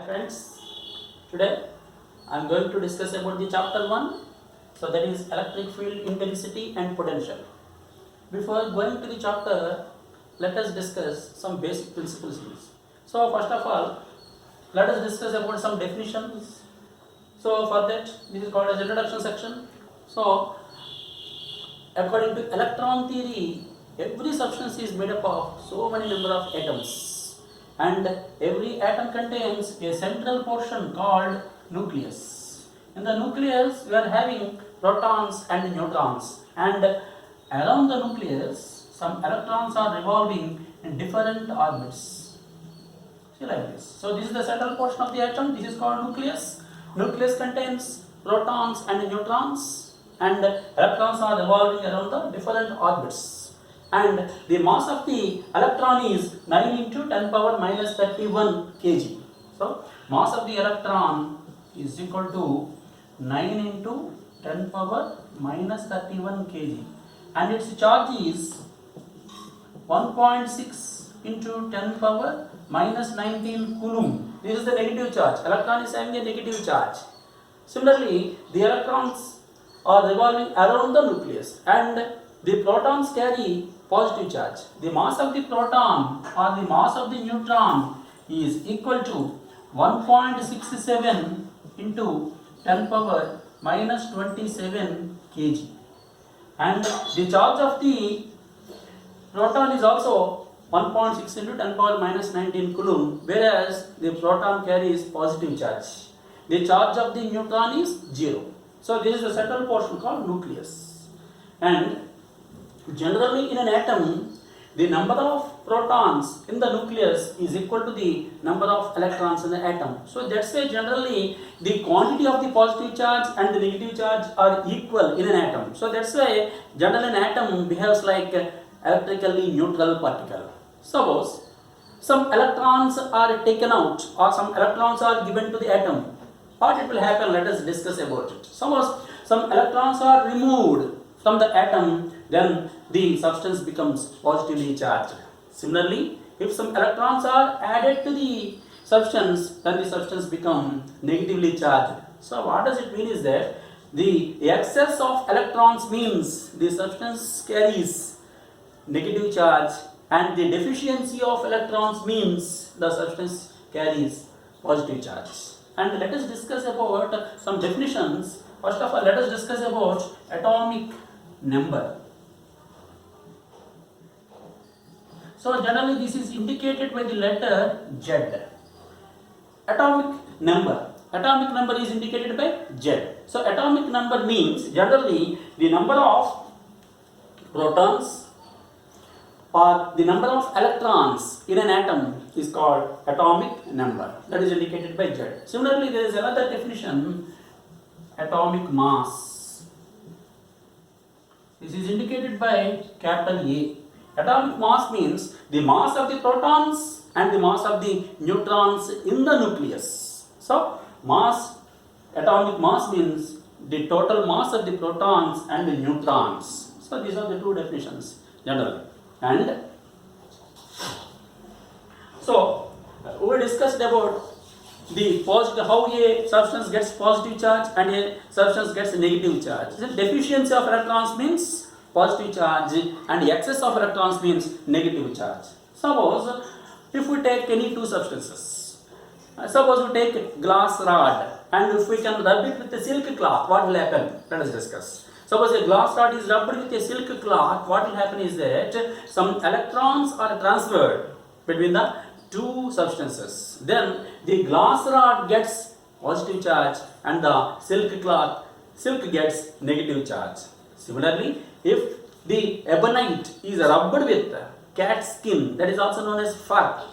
Friends, today I am going to discuss about the chapter 1, so that is electric field intensity and potential. Before going to the chapter, let us discuss some basic principles. So first of all, let us discuss about some definitions. So for that, this is called as introduction section. So according to electron theory, every substance is made up of so many number of atoms, and every atom contains a central portion called nucleus. In the nucleus, we are having protons and neutrons, and around the nucleus, some electrons are revolving in different orbits. See like this. So this is the central portion of the atom. This is called nucleus. Nucleus contains protons and neutrons, and electrons are revolving around the different orbits. And the mass of the electron is 9 into 10 power minus 31 kg. So mass of the electron is equal to 9 into 10 power minus 31 kg, and its charge is 1.6 into 10 power minus 19 coulomb. This is the negative charge. Electron is having a negative charge. Similarly, the electrons are revolving around the nucleus, and the protons carry positive charge. The mass of the proton or the mass of the neutron is equal to 1.67 into 10 power minus 27 kg, and the charge of the proton is also 1.6 into 10 power minus 19 coulomb, whereas the proton carries positive charge. The charge of the neutron is 0. So this is the central portion called nucleus. And generally in an atom, the number of protons in the nucleus is equal to the number of electrons in the atom. So that's why generally the quantity of the positive charge and the negative charge are equal in an atom. So that's why generally an atom behaves like electrically neutral particle. Suppose some electrons are taken out or some electrons are given to the atom. What it will happen? Let us discuss about it. Suppose some electrons are removed from the atom, then the substance becomes positively charged. Similarly, if some electrons are added to the substance, then the substance becomes negatively charged. So what does it mean is that the excess of electrons means the substance carries negative charge, and the deficiency of electrons means the substance carries positive charge. And let us discuss about some definitions. First of all, let us discuss about atomic number. So generally this is indicated by the letter Z. Atomic number. Atomic number is indicated by Z. So atomic number means generally the number of protons or the number of electrons in an atom is called atomic number. That is indicated by Z. Similarly, there is another definition, atomic mass. This is indicated by capital A. Atomic mass means the mass of the protons and the mass of the neutrons in the nucleus. So mass, atomic mass means the total mass of the protons and the neutrons. So these are the two definitions generally. And so we discussed about the positive, how a substance gets positive charge and a substance gets negative charge. The deficiency of electrons means positive charge, and excess of electrons means negative charge. Suppose if we take any two substances, suppose we take glass rod, and if we can rub it with a silk cloth, what will happen? Let us discuss. Suppose a glass rod is rubbed with a silk cloth, what will happen is that some electrons are transferred between the two substances. Then the glass rod gets positive charge and the silk gets negative charge. Similarly, if the ebonite is rubbed with cat skin, that is also known as fur,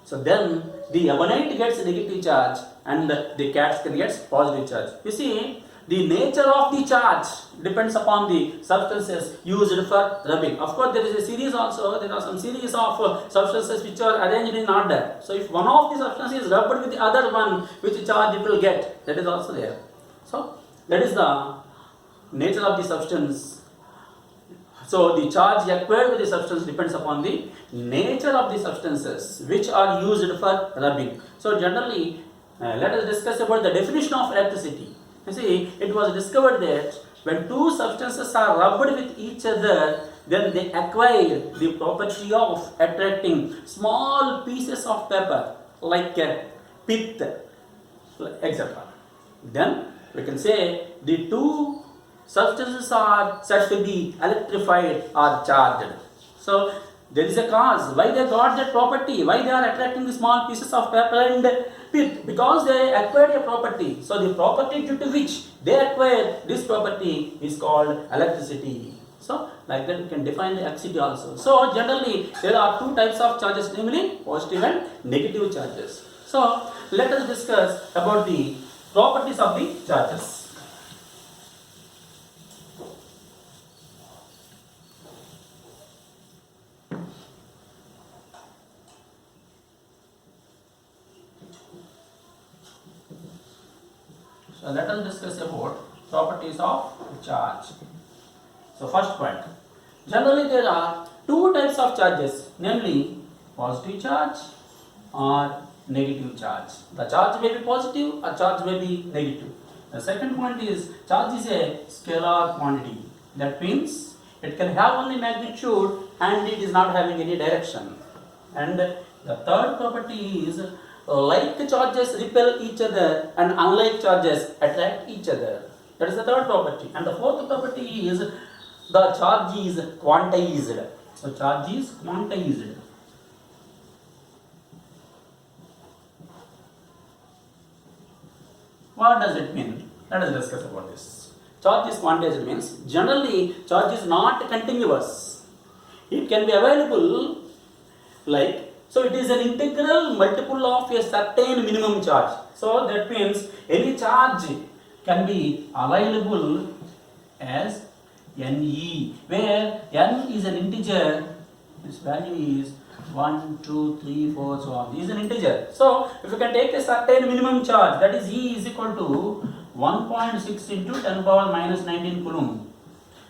so then the ebonite gets negative charge and the cat skin gets positive charge. You see, the nature of the charge depends upon the substances used for rubbing. Of course, there is a series also. There are some series of substances which are arranged in order. So, if one of the substances is rubbed with the other one, which charge it will get, that is also there. So, that is the nature of the substance. So, the charge acquired with the substance depends upon the nature of the substances which are used for rubbing. So, generally, Let us discuss about the definition of electricity. You see, it was discovered that when two substances are rubbed with each other, then they acquire the property of attracting small pieces of paper like pith, etc. Then we can say the two substances are said to be electrified or charged. So there is a cause why they got that property, why they are attracting the small pieces of paper and pith, because they acquired a property. So the property due to which they acquired this property is called electricity. So like that we can define the electricity also. So generally there are two types of charges, namely positive and negative charges. So let us discuss about the properties of the charges. So let us discuss about properties of charge. So first point, generally there are two types of charges, namely positive charge or negative charge. The charge may be positive or charge may be negative. The second point is charge is a scalar quantity. That means it can have only magnitude and it is not having any direction. And the third property is like charges repel each other and unlike charges attract each other. That is the third property. And the fourth property is the charge is quantized. So charge is quantized. What does it mean? Let us discuss about this. Charge is quantized means generally charge is not continuous. It can be available like, so it is an integral multiple of a certain minimum charge. So that means any charge can be available as Ne, where n is an integer, its value is 1, 2, 3, 4, so on. This is an integer. So if you can take a certain minimum charge, that is E is equal to 1.6 into 10 power minus 19 coulomb.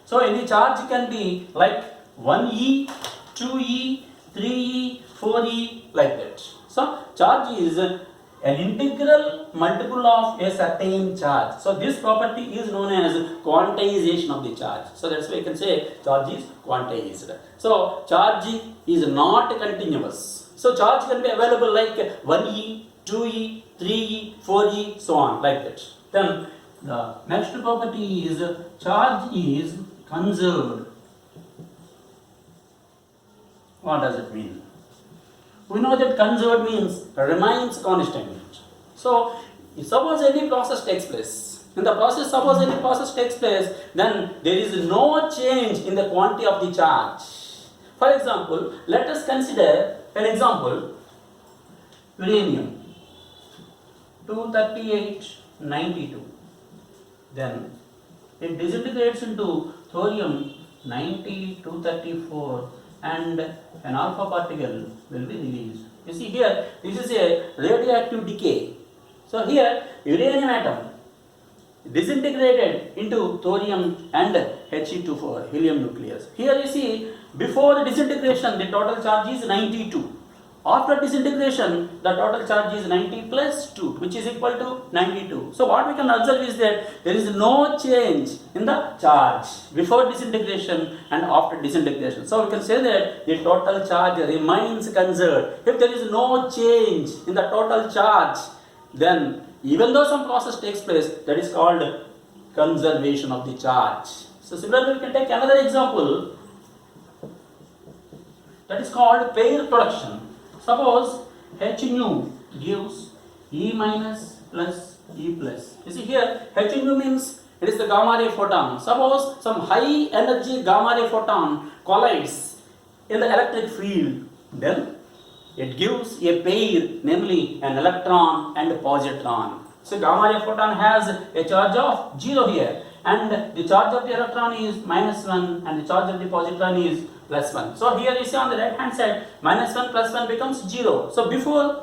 So any charge can be like 1E, 2E, 3E, 4E, like that. So charge is an integral multiple of a certain charge. So this property is known as quantization of the charge. So that's why you can say charge is quantized. So charge is not continuous. So charge can be available like 1E, 2E, 3E, 4E, so on, like that. Then the next property is charge is conserved. What does it mean? We know that conserved means remains constant. So, if suppose any process takes place, in the process, suppose any process takes place, then there is no change in the quantity of the charge. For example, let us consider an example, uranium 23892. Then it disintegrates into thorium 9234 and an alpha particle will be released. You see here, this is a radioactive decay. So here, uranium atom disintegrated into thorium and He24, helium nucleus. Here you see, before the disintegration, the total charge is 92. After disintegration, the total charge is 90 plus 2, which is equal to 92. So what we can observe is that there is no change in the charge before disintegration and after disintegration. So we can say that the total charge remains conserved. If there is no change in the total charge, then even though some process takes place, that is called conservation of the charge. So similarly, we can take another example, that is called pair production. Suppose H nu gives E minus plus E plus. You see here, H nu means it is the gamma ray photon. Suppose some high energy gamma ray photon collides in the electric field, then it gives a pair, namely an electron and a positron. So gamma ray photon has a charge of 0 here, and the charge of the electron is -1 and the charge of the positron is +1. So here you see on the right hand side, -1 plus 1 becomes 0. So before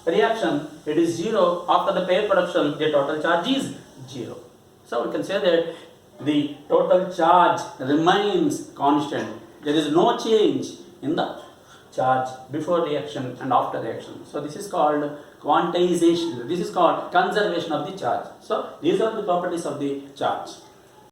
reaction it is 0, after the pair production the total charge is 0. So we can say that the total charge remains constant. There is no change in the charge before reaction and after reaction. So this is called quantization. This is called conservation of the charge. So these are the properties of the charge.